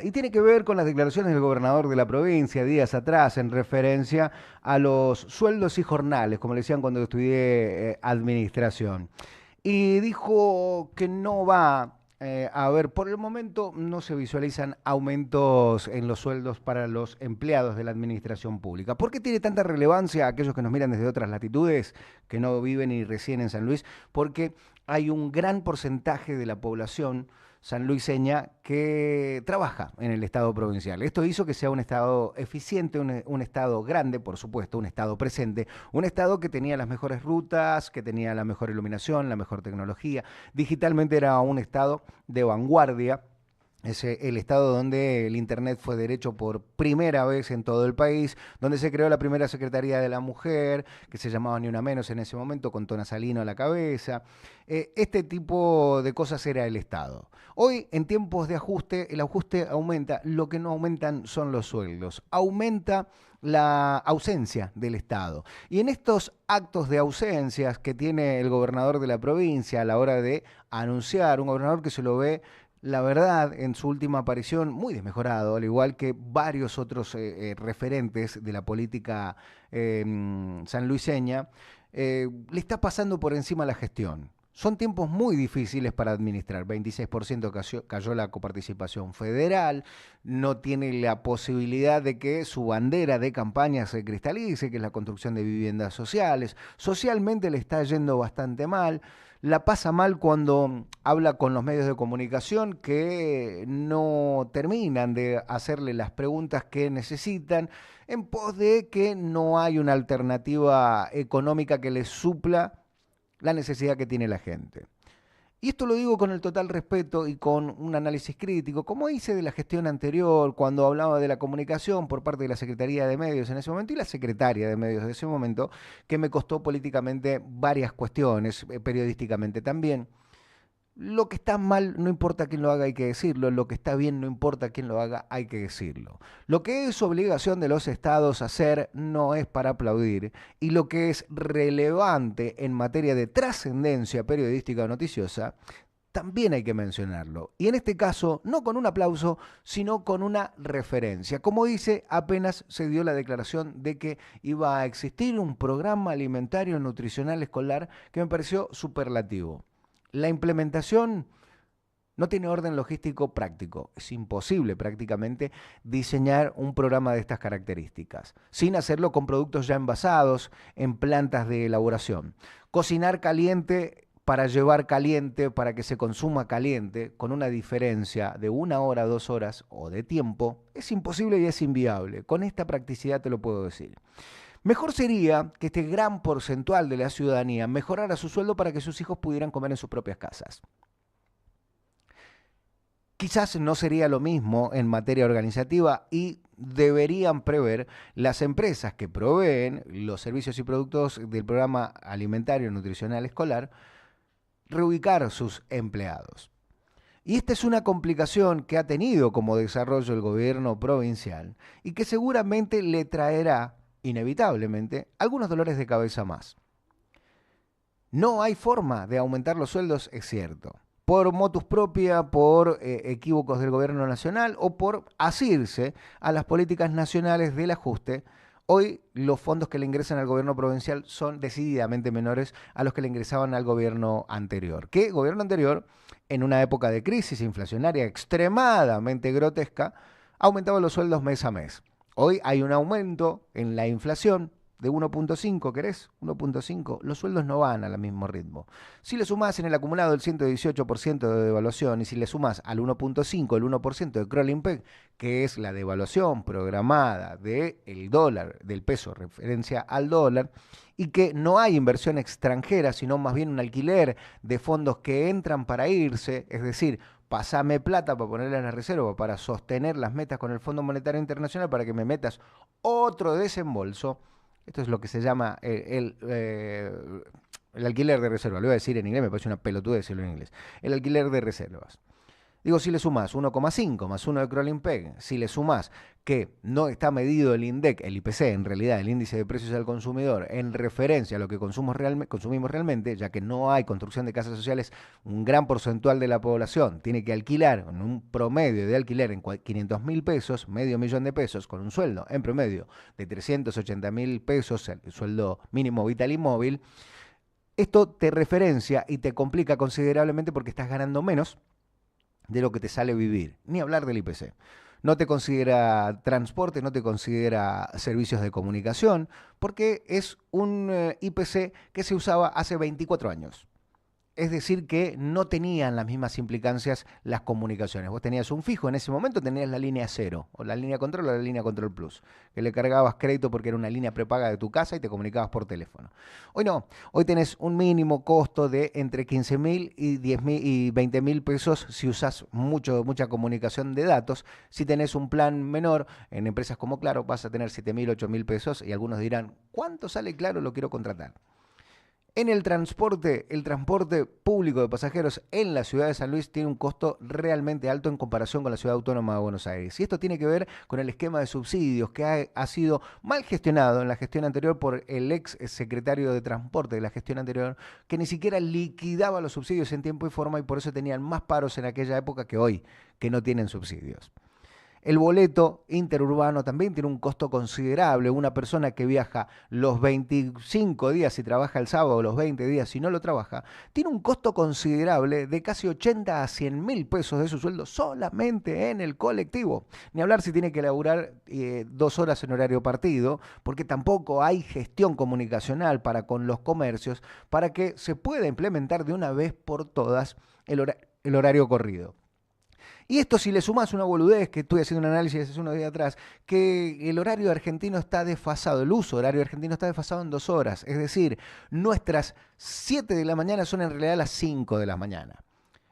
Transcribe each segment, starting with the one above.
Y tiene que ver con las declaraciones del gobernador de la provincia días atrás en referencia a los sueldos y jornales, como le decían cuando estudié administración. Y dijo que no va a haber, por el momento no se visualizan aumentos en los sueldos para los empleados de la administración pública. ¿Por qué tiene tanta relevancia a aquellos que nos miran desde otras latitudes, que no viven ni residen en San Luis? Porque hay un gran porcentaje de la población sanluiseña que trabaja en el Estado provincial. Esto hizo que sea un Estado eficiente, un Estado grande, por supuesto, un Estado presente, un Estado que tenía las mejores rutas, que tenía la mejor iluminación, la mejor tecnología. Digitalmente era un Estado de vanguardia. Es el estado donde el Internet fue derecho por primera vez en todo el país, donde se creó la primera Secretaría de la Mujer, que se llamaba Ni Una Menos en ese momento, con Tona Salino a la cabeza. Este tipo de cosas era el Estado. Hoy, en tiempos de ajuste, el ajuste aumenta, lo que no aumentan son los sueldos. Aumenta la ausencia del Estado. Y en estos actos de ausencias que tiene el gobernador de la provincia a la hora de anunciar, un gobernador que se lo ve la verdad, en su última aparición, muy desmejorado, al igual que varios otros referentes de la política sanluiseña, le está pasando por encima la gestión. Son tiempos muy difíciles para administrar. 26% cayó la coparticipación federal, no tiene la posibilidad de que su bandera de campaña se cristalice, que es la construcción de viviendas sociales. Socialmente le está yendo bastante mal. La pasa mal cuando habla con los medios de comunicación que no terminan de hacerle las preguntas que necesitan en pos de que no hay una alternativa económica que les supla la necesidad que tiene la gente. Y esto lo digo con el total respeto y con un análisis crítico, como hice de la gestión anterior, cuando hablaba de la comunicación por parte de la Secretaría de Medios en ese momento y la Secretaria de Medios de ese momento, que me costó políticamente varias cuestiones, periodísticamente también. Lo que está mal no importa quién lo haga, hay que decirlo. Lo que está bien no importa quién lo haga, hay que decirlo. Lo que es obligación de los estados hacer no es para aplaudir. Y lo que es relevante en materia de trascendencia periodística o noticiosa, también hay que mencionarlo. Y en este caso, no con un aplauso, sino con una referencia. Como dice, apenas se dio la declaración de que iba a existir un programa alimentario nutricional escolar que me pareció superlativo. La implementación no tiene orden logístico práctico. Es imposible prácticamente diseñar un programa de estas características sin hacerlo con productos ya envasados en plantas de elaboración. Cocinar caliente para llevar caliente, para que se consuma caliente, con una diferencia de 1 hora, 2 horas o de tiempo, es imposible y es inviable. Con esta practicidad te lo puedo decir. Mejor sería que este gran porcentual de la ciudadanía mejorara su sueldo para que sus hijos pudieran comer en sus propias casas. Quizás no sería lo mismo en materia organizativa y deberían prever las empresas que proveen los servicios y productos del programa alimentario nutricional escolar reubicar sus empleados. Y esta es una complicación que ha tenido como desarrollo el gobierno provincial y que seguramente le traerá, inevitablemente, algunos dolores de cabeza más. No hay forma de aumentar los sueldos, es cierto. Por motus propia, por equívocos del gobierno nacional o por asirse a las políticas nacionales del ajuste, hoy los fondos que le ingresan al gobierno provincial son decididamente menores a los que le ingresaban al gobierno anterior. ¿Qué gobierno anterior, en una época de crisis inflacionaria extremadamente grotesca, aumentaba los sueldos mes a mes? Hoy hay un aumento en la inflación de 1.5, ¿querés? 1.5, los sueldos no van al mismo ritmo. Si le sumás en el acumulado el 118% de devaluación y si le sumás al 1.5 el 1% de crawling peg, que es la devaluación programada del dólar, del peso referencia al dólar, y que no hay inversión extranjera, sino más bien un alquiler de fondos que entran para irse, es decir, pasame plata para ponerla en la reserva, para sostener las metas con el Fondo Monetario Internacional, para que me metas otro desembolso. Esto es lo que se llama el alquiler de reserva. Lo voy a decir en inglés, me parece una pelotudez decirlo en inglés. El alquiler de reservas. Digo, si le sumás 1,5 más 1 de Kroll-Peg, si le sumás que no está medido el INDEC, el IPC, en realidad el índice de precios al consumidor, en referencia a lo que consumimos realmente, ya que no hay construcción de casas sociales, un gran porcentual de la población tiene que alquilar en un promedio de alquiler en 500.000 pesos, medio millón de pesos, con un sueldo en promedio de 380.000 pesos, el sueldo mínimo vital y móvil. Esto te referencia y te complica considerablemente porque estás ganando menos de lo que te sale vivir, ni hablar del IPC. No te considera transporte, no te considera servicios de comunicación, porque es un IPC que se usaba hace 24 años. Es decir, que no tenían las mismas implicancias las comunicaciones. Vos tenías un fijo, en ese momento tenías la línea 0, o la línea control o la línea control plus, que le cargabas crédito porque era una línea prepaga de tu casa y te comunicabas por teléfono. Hoy no, hoy tenés un mínimo costo de entre 15.000 y 10.000 y 20.000 pesos si usás mucha comunicación de datos. Si tenés un plan menor, en empresas como Claro vas a tener 7.000, 8.000 pesos y algunos dirán, ¿cuánto sale Claro? Lo quiero contratar. En el transporte público de pasajeros en la ciudad de San Luis tiene un costo realmente alto en comparación con la ciudad autónoma de Buenos Aires. Y esto tiene que ver con el esquema de subsidios que ha sido mal gestionado en la gestión anterior por el ex secretario de Transporte de la gestión anterior, que ni siquiera liquidaba los subsidios en tiempo y forma y por eso tenían más paros en aquella época que hoy, que no tienen subsidios. El boleto interurbano también tiene un costo considerable. Una persona que viaja los 25 días y trabaja el sábado, los 20 días si no lo trabaja, tiene un costo considerable de casi 80 a 100.000 pesos de su sueldo solamente en el colectivo. Ni hablar si tiene que laburar 2 horas en horario partido, porque tampoco hay gestión comunicacional para con los comercios para que se pueda implementar de una vez por todas el horario corrido. Y esto si le sumás una boludez, que estuve haciendo un análisis hace unos días atrás, que el horario argentino está desfasado, el uso horario argentino está desfasado en 2 horas. Es decir, nuestras 7 de la mañana son en realidad las 5 de la mañana.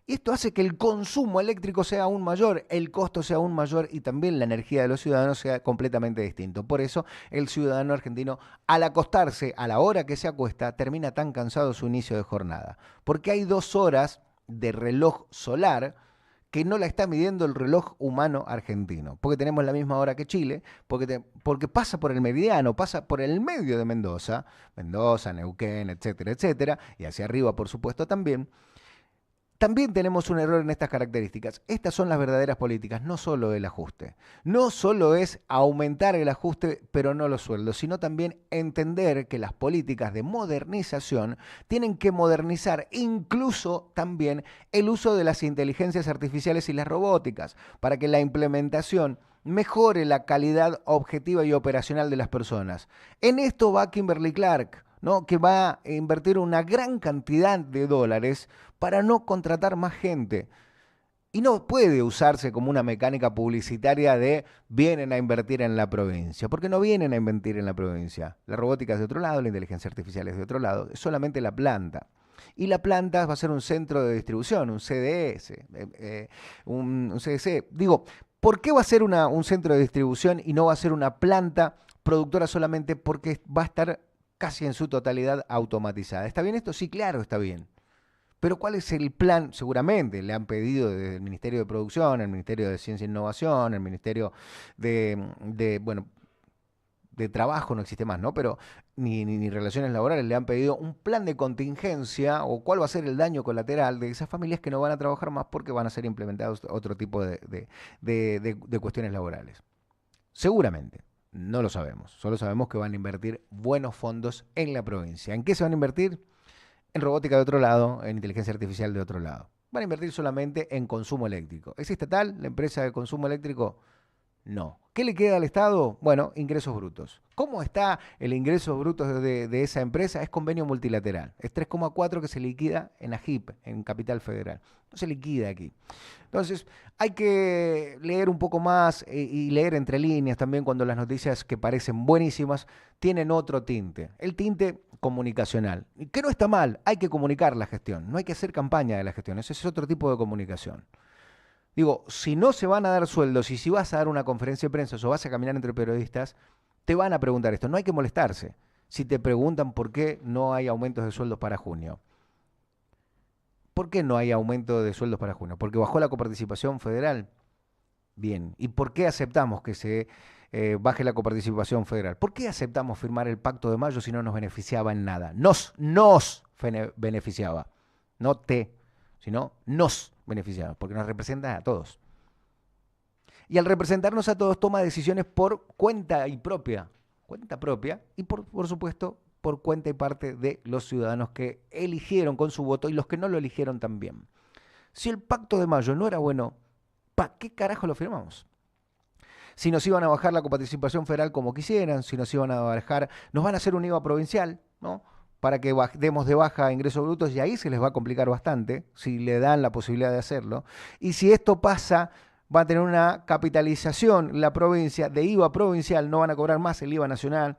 Y esto hace que el consumo eléctrico sea aún mayor, el costo sea aún mayor y también la energía de los ciudadanos sea completamente distinto. Por eso el ciudadano argentino, al acostarse a la hora que se acuesta, termina tan cansado su inicio de jornada. Porque hay 2 horas de reloj solar que no la está midiendo el reloj humano argentino, porque tenemos la misma hora que Chile, porque pasa por el meridiano, pasa por el medio de Mendoza, Neuquén, etcétera, etcétera, y hacia arriba, por supuesto, también. También tenemos un error en estas características. Estas son las verdaderas políticas, no solo el ajuste. No solo es aumentar el ajuste, pero no los sueldos, sino también entender que las políticas de modernización tienen que modernizar incluso también el uso de las inteligencias artificiales y las robóticas, para que la implementación mejore la calidad objetiva y operacional de las personas. En esto va Kimberly Clark, ¿no? Que va a invertir una gran cantidad de dólares para no contratar más gente. Y no puede usarse como una mecánica publicitaria de vienen a invertir en la provincia, porque no vienen a invertir en la provincia. La robótica es de otro lado, la inteligencia artificial es de otro lado, es solamente la planta. Y la planta va a ser un centro de distribución, un CDS, un CDC. Digo, ¿por qué va a ser un centro de distribución y no va a ser una planta productora solamente? Porque va a estar casi en su totalidad automatizada. ¿Está bien esto? Sí, claro, está bien. Pero ¿cuál es el plan? Seguramente le han pedido desde el Ministerio de Producción, el Ministerio de Ciencia e Innovación, el Ministerio bueno, de Trabajo, no existe más, ¿no? Pero ni Relaciones Laborales le han pedido un plan de contingencia o cuál va a ser el daño colateral de esas familias que no van a trabajar más porque van a ser implementados otro tipo de cuestiones laborales. Seguramente. No lo sabemos, solo sabemos que van a invertir buenos fondos en la provincia. ¿En qué se van a invertir? En robótica de otro lado, en inteligencia artificial de otro lado. Van a invertir solamente en consumo eléctrico. ¿Es estatal la empresa de consumo eléctrico? No. ¿Qué le queda al Estado? Bueno, ingresos brutos. ¿Cómo está el ingreso bruto de esa empresa? Es convenio multilateral. Es 3,4 que se liquida en AGIP, en Capital Federal. No se liquida aquí. Entonces, hay que leer un poco más y leer entre líneas también cuando las noticias que parecen buenísimas tienen otro tinte. El tinte comunicacional. Que no está mal, hay que comunicar la gestión. No hay que hacer campaña de la gestión. Ese es otro tipo de comunicación. Digo, si no se van a dar sueldos y si vas a dar una conferencia de prensa o vas a caminar entre periodistas, te van a preguntar esto. No hay que molestarse si te preguntan por qué no hay aumentos de sueldos para junio. ¿Por qué no hay aumento de sueldos para junio? Porque bajó la coparticipación federal. Bien. ¿Y por qué aceptamos que se baje la coparticipación federal? ¿Por qué aceptamos firmar el Pacto de Mayo si no nos beneficiaba en nada? Nos beneficiaba. No te, sino nos beneficiaba, porque nos representa a todos. Y al representarnos a todos toma decisiones por cuenta propia y por supuesto por cuenta y parte de los ciudadanos que eligieron con su voto y los que no lo eligieron también. Si el Pacto de Mayo no era bueno, ¿para qué carajo lo firmamos? Si nos iban a bajar la coparticipación federal como quisieran, si nos iban a bajar, nos van a hacer un IVA provincial, ¿no? Para que demos de baja ingresos brutos y ahí se les va a complicar bastante, si le dan la posibilidad de hacerlo. Y si esto pasa, va a tener una capitalización la provincia de IVA provincial, no van a cobrar más el IVA nacional,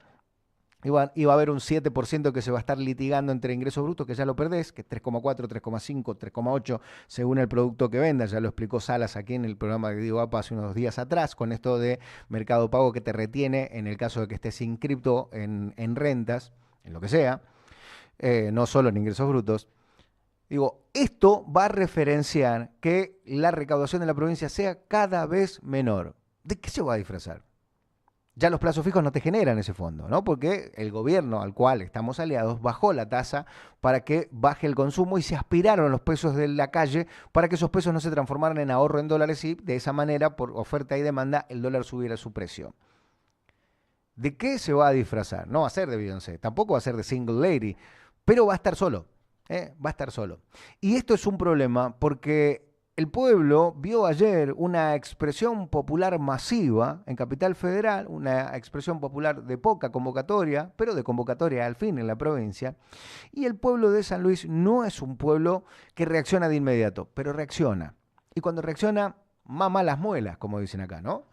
y va a haber un 7% que se va a estar litigando entre ingresos brutos, que ya lo perdés, que es 3,4, 3,5, 3,8, según el producto que vendas. Ya lo explicó Salas aquí en el programa que digo APA hace unos días atrás, con esto de Mercado Pago que te retiene en el caso de que estés inscripto en rentas, en lo que sea, no solo en ingresos brutos. Digo, esto va a referenciar que la recaudación de la provincia sea cada vez menor. ¿De qué se va a disfrazar? Ya los plazos fijos no te generan ese fondo, ¿no? Porque el gobierno al cual estamos aliados bajó la tasa para que baje el consumo y se aspiraron los pesos de la calle para que esos pesos no se transformaran en ahorro en dólares y de esa manera, por oferta y demanda, el dólar subiera su precio. ¿De qué se va a disfrazar? No va a ser de Beyoncé, tampoco va a ser de Single Lady, pero va a estar solo, va a estar solo. Y esto es un problema porque el pueblo vio ayer una expresión popular masiva en Capital Federal, una expresión popular de poca convocatoria, pero de convocatoria al fin en la provincia. Y el pueblo de San Luis no es un pueblo que reacciona de inmediato, pero reacciona. Y cuando reacciona, mama las muelas, como dicen acá, ¿no?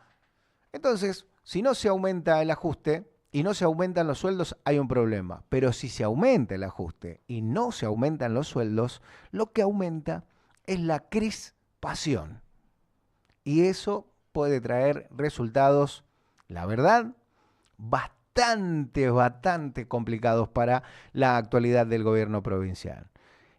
Entonces, si no se aumenta el ajuste y no se aumentan los sueldos, hay un problema. Pero si se aumenta el ajuste y no se aumentan los sueldos, lo que aumenta es la crispación. Y eso puede traer resultados, la verdad, bastante complicados para la actualidad del gobierno provincial.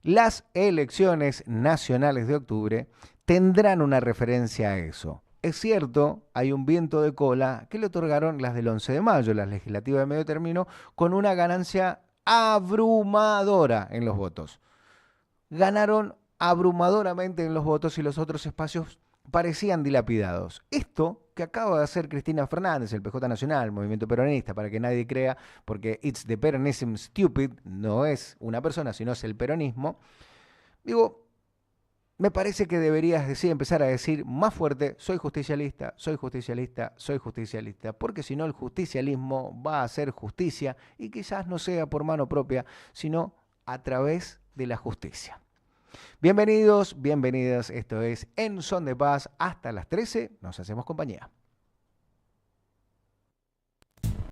Las elecciones nacionales de octubre tendrán una referencia a eso. Es cierto, hay un viento de cola que le otorgaron las del 11 de mayo, las legislativas de medio término, con una ganancia abrumadora en los votos. Ganaron abrumadoramente en los votos y los otros espacios parecían dilapidados. Esto que acaba de hacer Cristina Fernández, el PJ Nacional, el Movimiento Peronista, para que nadie crea, porque it's the peronism stupid, no es una persona, sino es el peronismo. Digo, me parece que deberías empezar a decir más fuerte, soy justicialista, soy justicialista, soy justicialista, porque si no el justicialismo va a hacer justicia y quizás no sea por mano propia, sino a través de la justicia. Bienvenidos, bienvenidas, esto es En Son de Paz, hasta las 13, nos hacemos compañía.